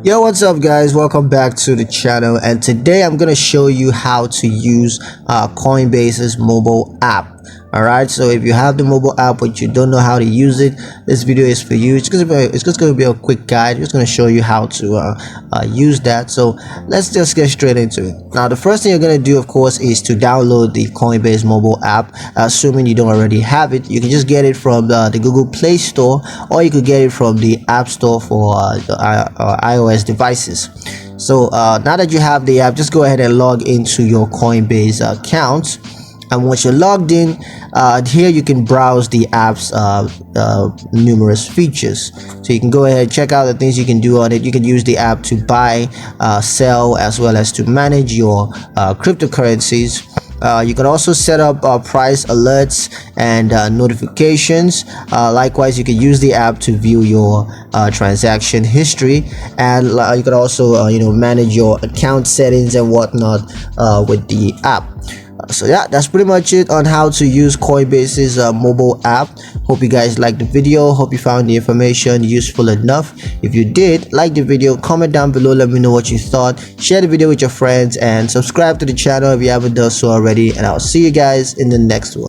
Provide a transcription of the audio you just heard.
Yo, what's up guys, welcome back to the channel, and today I'm gonna show you how to use Coinbase's mobile app. Alright, so if you have the mobile app but you don't know how to use it, this video is for you. It's just gonna be a quick guide. Just gonna show you how to use that. So let's just get straight into it. Now the first thing you're gonna do, of course, is to download the Coinbase mobile app. Assuming you don't already have it, you can just get it from the Google Play Store, or you could get it from the App Store for the iOS devices. So now that you have the app, just go ahead and log into your Coinbase account. And once you're logged in, here you can browse the app's numerous features. So you can go ahead and check out the things you can do on it. You can use the app to buy, sell, as well as to manage your cryptocurrencies. You can also set up price alerts and notifications. Likewise, you can use the app to view your transaction history, and you can also manage your account settings and whatnot with the app. So yeah, that's pretty much it on how to use Coinbase's mobile app. Hope you guys liked the video. Hope you found the information useful enough. If you did, like the video, comment down below, let me know what you thought, share the video with your friends, and subscribe to the channel if you haven't done so already, and I'll see you guys in the next one.